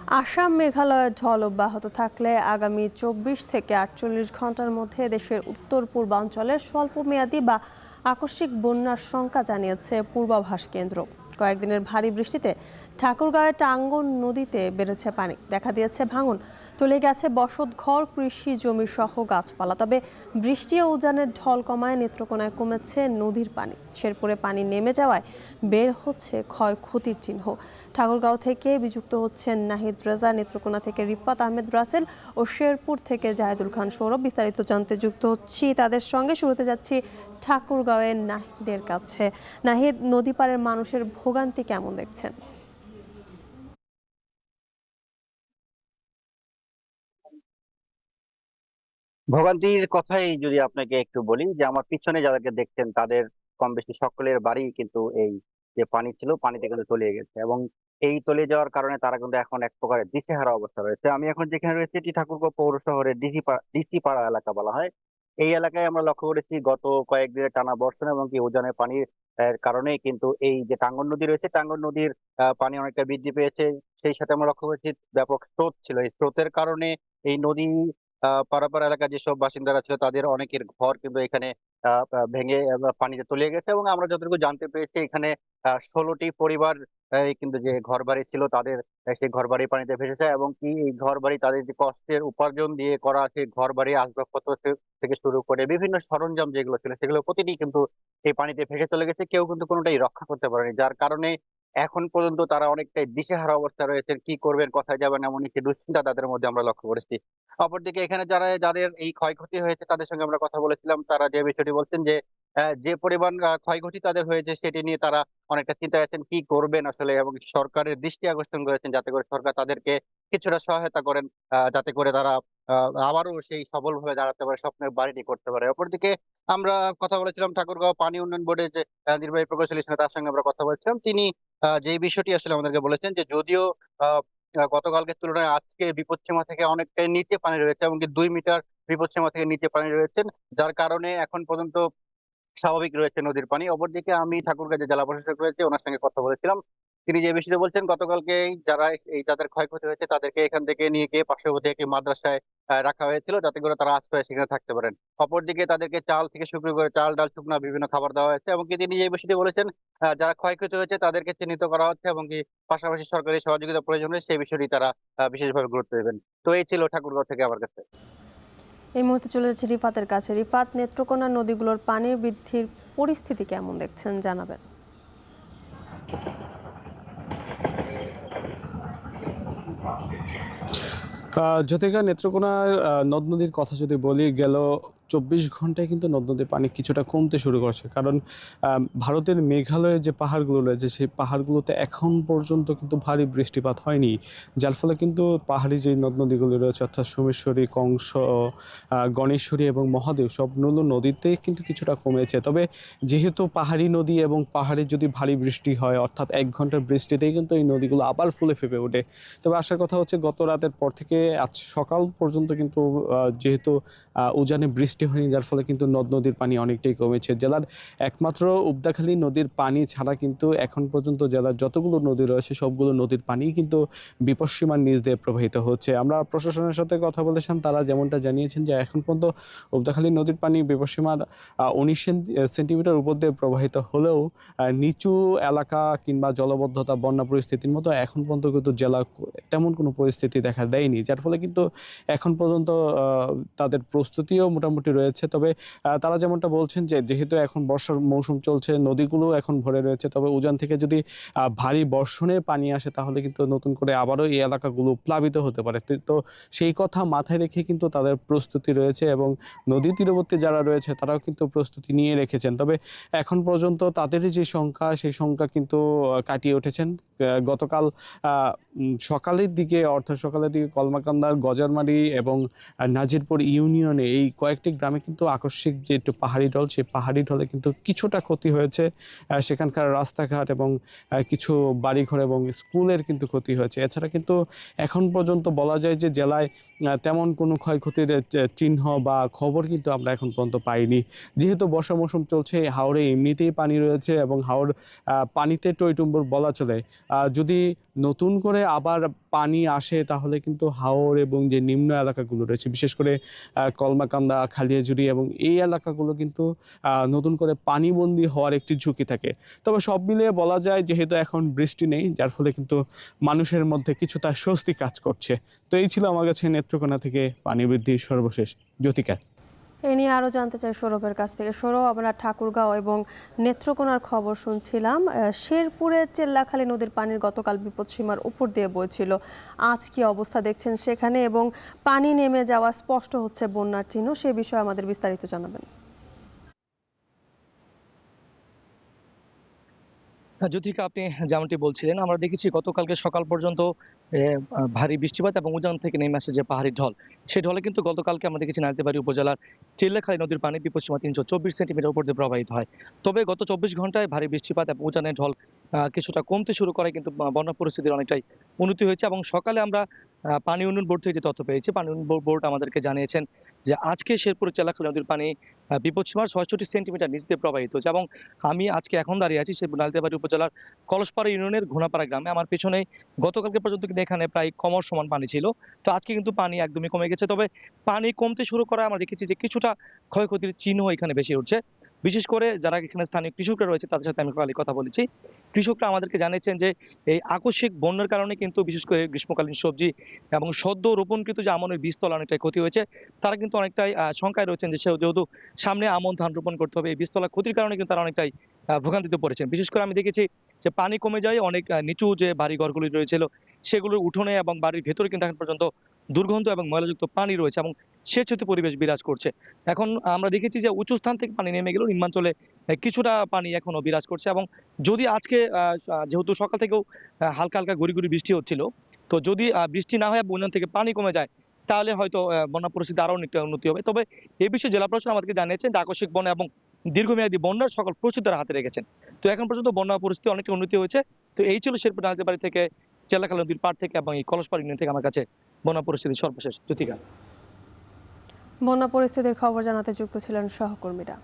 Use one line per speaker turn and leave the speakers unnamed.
আসাম মেঘালয়ের ঢল অব্যাহত থাকলে আগামী 24 থেকে 48 ঘন্টার মধ্যে দেশের উত্তর পূর্বাঞ্চলের স্বল্পমেয়াদী বা আকস্মিক বন্যার শঙ্কা জানিয়েছে পূর্বাভাস কেন্দ্র। কয়েকদিনের ভারী বৃষ্টিতে ঠাকুরগাঁওয়ের টাঙ্গন নদীতে বেড়েছে পানি, দেখা দিয়েছে ভাঙন, তলিয়ে গেছে বসতঘর, কৃষি জমি সহ গাছপালা। তবে বৃষ্টি ও উজানের ঢল কমায় নেত্রকোনায় কমেছে নদীর পানি। শেরপুরে পানি নেমে যাওয়ায় বের হচ্ছে ক্ষয়ক্ষতির চিহ্ন। ঠাকুরগাঁও থেকে বিযুক্ত হচ্ছেন নাহিদ রেজা, নেত্রকোনা থেকে রিফাত আহমেদ রাসেল ও শেরপুর থেকে জাহেদুল খান সৌরভ। বিস্তারিত জানতে যুক্ত হচ্ছি তাদের সঙ্গে। শুরুতে যাচ্ছি ঠাকুরগাঁওয়ের নাহিদের কাছে। নাহিদ, নদী পাড়ের মানুষের ভোগান্তি কেমন দেখছেন?
ভোগান্তির কথাই যদি আপনাকে একটু বলি, যে আমার পিছনে যাদেরকে দেখছেন তাদের কম বেশি সকলের বাড়ি কিন্তু এই যে পানি ছিল, পানিতে কিন্তু তলিয়ে গেছে। এবং এই তলিয়ে যাওয়ার কারণে তারা কিন্তু এখন এক প্রকারের দিশেহারা অবস্থা রয়েছে। আমি এখন যেখানে রয়েছে এটি ঠাকুরগাঁও পৌর শহরের ডিসি পাড়া এলাকা বলা হয়। এই এলাকায় আমরা লক্ষ্য করেছি গত কয়েকদিনের টানা বর্ষণ এবং কি উজানের পানির কারণে কিন্তু এই যে টাঙ্গন নদী রয়েছে, টাঙ্গন নদীর পানি অনেকটা বৃদ্ধি পেয়েছে। সেই সাথে আমরা লক্ষ্য করেছি ব্যাপক স্রোত ছিল। এই স্রোতের কারণে এই নদী পারাপার এলাকার যেসব বাসিন্দারা ছিল তাদের অনেকের ঘর কিন্তু এখানে ভেঙে পানিতে তলিয়ে গেছে। এবং আমরা যতটুকু জানতে পেরেছি এখানে 16টি পরিবার কিন্তু যে ঘর বাড়ি ছিল তাদের সেই ঘর বাড়ি পানিতে ভেসেছে। এবং কি এই ঘর বাড়ি তাদের যে কষ্টের উপার্জন দিয়ে করা সেই ঘর বাড়ি আসবাবপত্র থেকে শুরু করে বিভিন্ন সরঞ্জাম যেগুলো ছিল সেগুলো প্রতিটি কিন্তু এই পানিতে ভেসে চলে গেছে। কেউ কিন্তু কোনোটাই রক্ষা করতে পারেনি, যার কারণে এখন পর্যন্ত তারা অনেকটাই দিশেহারা অবস্থা রয়েছে। কি করবেন, কোথায় যাবেন, এমন একটি দুশ্চিন্তা তাদের মধ্যে আমরা লক্ষ্য করেছি। অপরদিকে এখানে যাদের এই ক্ষয়ক্ষতি হয়েছে তাদের সঙ্গে আমরা কথা বলেছিলাম। তারা যে বিষয়টি বলছেন যে যে পরিমাণ ক্ষয়ক্ষতি তাদের হয়েছে সেটি নিয়ে তারা অনেকটা চিন্তায় আছেন, কি করবেন আসলে। এবং সরকারের দৃষ্টি আকর্ষণ করেছেন যাতে করে সরকার তাদেরকে কিছুটা সহায়তা করেন, যাতে করে তারা আবারও সেই সফলভাবে দাঁড়াতে পারে, স্বপ্নের বাড়িটি করতে পারে। অপরদিকে আমরা কথা বলেছিলাম ঠাকুরগাঁও পানি উন্নয়ন বোর্ডের যে নির্বাহী প্রকৌশলী ছিলেন তার সঙ্গে আমরা কথা বলেছিলাম। তিনি যে বিষয়টি আসলে আমাদেরকে বলেছেন যে যদিও আহ, গতকালকের তুলনায় আজকে বিপদসীমা থেকে অনেকটাই নিচে পানি রয়েছে, এমনকি 2 মিটার বিপদসীমা থেকে নিচে পানি রয়েছেন, যার কারণে এখন পর্যন্ত স্বাভাবিক রয়েছে নদীর পানি। অপরদিকে আমি ঠাকুরগাঁও যে জেলা প্রশাসক রয়েছে ওনার সঙ্গে কথা বলেছিলাম। তিনি যে বিষয়টা বলছেন, গতকালকে যারা এই যাদের ক্ষয়ক্ষতি হয়েছে তাদেরকে এখান থেকে নিয়ে গিয়ে পার্শ্ববর্তী একটি মাদ্রাসায় রাখা হয়েছিল যাতে করে তারা আশ্রয় সেখানে থাকতে পারেন। অপরদিকে তাদেরকে চাল থেকে শুরু করে চাল ডাল শুকনা বিভিন্ন খাবার দেওয়া হয়েছে। এবং কি তিনি যে বিষয়টি বলেছেন, যারা ক্ষয়ক্ষতি হয়েছে তাদেরকে চিহ্নিত করা হচ্ছে এবং কি পাশাপাশি সরকারি সহযোগিতা প্রয়োজন হলে সেই বিষয়টি তারা বিশেষভাবে গুরুত্ব দেবেন। তো এই ছিল ঠাকুরগাঁও থেকে আমার কাছে।
এই মুহূর্তে চলে যাচ্ছে রিফাতের কাছে। রিফাত, নেত্রকোনা নদীগুলোর পানির বৃদ্ধির পরিস্থিতি কেমন দেখছেন, জানাবেন।
জ্যোতিকা, নেত্রকোনার নদ নদীর কথা যদি বলি, গেল 24 ঘন্টায় কিন্তু নদ নদীর পানি কিছুটা কমতে শুরু করছে। কারণ ভারতের মেঘালয়ের যে পাহাড়গুলো রয়েছে সেই পাহাড়গুলোতে এখন পর্যন্ত কিন্তু ভারী বৃষ্টিপাত হয়নি, যার ফলে কিন্তু পাহাড়ি যে নদ নদীগুলো রয়েছে অর্থাৎ সোমেশ্বরী, কংস, গণেশ্বরী এবং মহাদেব সবগুলো নদীতে কিন্তু কিছুটা কমেছে। তবে যেহেতু পাহাড়ি নদী এবং পাহাড়ে যদি ভারী বৃষ্টি হয় অর্থাৎ 1 ঘন্টার বৃষ্টিতেই কিন্তু এই নদীগুলো আবার ফুলে ফেপে ওঠে। তবে আসার কথা হচ্ছে গত রাতের পর থেকে আজ সকাল পর্যন্ত কিন্তু যেহেতু উজানে বৃষ্টি হয়নি, যার ফলে কিন্তু নদ নদীর পানি অনেকটাই কমেছে। জেলার একমাত্র উবদাখালী নদীর পানি ছাড়া কিন্তু এখন পর্যন্ত জেলার যতগুলো নদী রয়েছে সবগুলো নদীর পানি কিন্তু বিপদসীমার নিচ দিয়ে প্রবাহিত হচ্ছে। আমরা প্রশাসনের সাথে কথা বলেছিলাম, তারা যেমনটা জানিয়েছেন যে এখন পর্যন্ত উবদাখালী নদীর পানি বিপদসীমার 19 সেন্টিমিটার উপর দিয়ে প্রবাহিত হলেও নিচু এলাকা কিংবা জলবদ্ধতা, বন্যা পরিস্থিতির মতো এখন পর্যন্ত কিন্তু জেলা তেমন কোনো পরিস্থিতি দেখা দেয়নি, যার ফলে কিন্তু এখন পর্যন্ত তাদের প্রস্তুতিও মোটামুটি রয়েছে। তবে তারা যেমনটা বলছেন যে যেহেতু এখন বর্ষার মৌসুম চলছে, নদীগুলো এখন ভরে রয়েছে, তবে উজান থেকে যদি ভারী বর্ষণে পানি আসে তাহলে কিন্তু নতুন করে আবারও এই এলাকাগুলো প্লাবিত হতে পারে। তো সেই কথা মাথায় রেখে কিন্তু তাদের প্রস্তুতি রয়েছে এবং নদী তীরবর্তী যারা রয়েছে তারাও কিন্তু প্রস্তুতি নিয়ে রেখেছেন। তবে এখন পর্যন্ত তাদের যে সংখ্যা সেই সংখ্যা কিন্তু কাটিয়ে উঠেছেন। গতকাল সকালের দিকে অর্থাৎ সকালের দিকে কলমাকান্দার গজারমারি এবং নাজিরপুর ইউনিয়নে এই কয়েকটি গ্রামে কিন্তু আকস্মিক যে একটু পাহাড়ি ঢল, সেই পাহাড়ি ঢলে কিন্তু কিছুটা ক্ষতি হয়েছে। সেখানকার রাস্তাঘাট এবং কিছু বাড়িঘর এবং স্কুলের কিন্তু ক্ষতি হয়েছে। এছাড়া কিন্তু এখন পর্যন্ত বলা যায় যে জেলায় তেমন কোনো ক্ষয়ক্ষতির চিহ্ন বা খবর কিন্তু আমরা এখন পর্যন্ত পাইনি। যেহেতু বর্ষা মৌসুম চলছে, হাওরে এমনিতেই পানি রয়েছে এবং হাওর পানিতে টইটুম্বুর বলা চলে। যদি নতুন করে আবার পানি আসে তাহলে কিন্তু হাওর এবং যে নিম্ন এলাকাগুলো রয়েছে, বিশেষ করে কলমাকান্দা, খালিয়াজুড়ি এবং এই এলাকাগুলো কিন্তু নতুন করে পানিবন্দী হওয়ার একটি ঝুঁকি থাকে। তবে সব মিলিয়ে বলা যায় যেহেতু এখন বৃষ্টি নেই, যার ফলে কিন্তু মানুষের মধ্যে কিছুটা স্বস্তি কাজ করছে। তো এই ছিল আমার কাছে নেত্রকোনা থেকে পানি বৃদ্ধির সর্বশেষ। জ্যোতিকা।
এ নিয়ে আরও জানতে চাই সৌরভের কাছ থেকে। সৌরভ, আমরা ঠাকুরগাঁও এবং নেত্রকোনার খবর শুনছিলাম। শেরপুরের চেল্লাখালী নদীর পানির গতকাল বিপদসীমার উপর দিয়ে বইছিল। আজ কি অবস্থা দেখছেন সেখানে, এবং পানি নেমে যাওয়া স্পষ্ট হচ্ছে বন্যার চিহ্ন, সে বিষয়ে আমাদের বিস্তারিত জানাবেন।
জ্যোতিকা, আপনি যেমনটি বলছিলেন, আমরা দেখেছি গতকালকে সকাল পর্যন্ত ভারী বৃষ্টিপাত এবং উজান থেকে নেমে আসে যে পাহাড়ি ঢল, সেই ঢলে কিন্তু গতকালকে আমরা দেখেছি নালিতাবাড়ী উপজেলার চিল্লাখালী নদীর পানি বিপদসীমা 324 সেন্টিমিটার উপর দিয়ে প্রবাহিত হয়। তবে গত 24 ঘন্টায় ভারী বৃষ্টিপাত এবং উজানের ঢল কিছুটা কমতে শুরু করে, কিন্তু বন্যা পরিস্থিতির অনেকটাই উন্নতি হয়েছে। এবং সকালে আমরা পানি উন্নয়ন বোর্ড থেকে যে তথ্য পেয়েছি, পানি উন্নয়ন বোর্ড আমাদেরকে জানিয়েছেন যে আজকে শেরপুর চিল্লাখালী নদীর পানি বিপদসীমার 66 সেন্টিমিটার নিচ দিয়ে প্রবাহিত হচ্ছে। এবং আমি আজকে এখন দাঁড়িয়ে আছি শেরপুর নালিতাবাড়ী উপজেলার কলসপাড়া ইউনিয়নের ঘোনাপাড়া গ্রামে। আমার পেছনে গতকালকে পর্যন্ত কিন্তু এখানে প্রায় কমর সমান পানি ছিল, তো আজকে কিন্তু পানি একদমই কমে গেছে। তবে পানি কমতে শুরু করা আমরা দেখেছি যে কিছুটা ক্ষয়ক্ষতির চিহ্ন এখানে বেশি উঠছে। বিশেষ করে যারা এখানে স্থানীয় কৃষকরা রয়েছে তাদের সাথে আমি কালই কথা বলেছি। কৃষকরা আমাদেরকে জানিয়েছেন যে এই আকস্মিক বন্যার কারণে কিন্তু বিশেষ করে গ্রীষ্মকালীন সবজি এবং সদ্য রোপণকৃত যে আমনের বীজতলা অনেকটাই ক্ষতি হয়েছে। তারা কিন্তু অনেকটাই শঙ্কায় রয়েছেন যে যেহেতু সামনে আমন ধান রোপণ করতে হবে, এই বীজতলা ক্ষতির কারণে কিন্তু তারা অনেকটাই ভোগান্তিতে পড়েছেন। বিশেষ করে আমি দেখেছি যে পানি কমে যায়, অনেক নিচু যে বাড়ি ঘরগুলি রয়েছিল সেগুলোর উঠোনে এবং বাড়ির ভেতরে কিন্তু এখন পর্যন্ত দুর্গন্ধ এবং ময়লাযুক্ত পানি রয়েছে এবং স্বেচ্ছাচ্যুত পরিবেশ বিরাজ করছে। এখন আমরা দেখেছি যে উঁচু স্থান থেকে পানি নেমে গেলেও নিম্নাঞ্চলে কিছুটা পানি এখনো বিরাজ করছে। এবং যদি আজকে যেহেতু সকাল থেকেও হালকা হালকা গুড়ি গুড়ি বৃষ্টি হচ্ছিল, তো যদি বৃষ্টি না হয় বন্যা থেকে পানি কমে যায় তাহলে হয়তো বন্যা পরিস্থিতি আরো অনেকটা উন্নতি হবে। তবে এই বিষয়ে জেলা প্রশাসন আমাদেরকে জানিয়েছেন যে আকস্মিক বন্যা এবং দীর্ঘমেয়াদী বন্যার সকল প্রস্তুতি তারা হাতে রেখেছেন। তো এখন পর্যন্ত বন্যা পরিস্থিতি অনেকটা উন্নতি হয়েছে। তো এই ছিল শেরপুর নালিতাবাড়ী থেকে, চেল্লাখালী নদীর পাড় থেকে এবং এই কলসপাড়া ইউনিয়ন থেকে আমার কাছে বন্যা পরিস্থিতির সর্বশেষ। জ্যোতিকা।
বন্যা পরিস্থিতির খবর জানাতে যুক্ত ছিলেন সহকর্মীরা।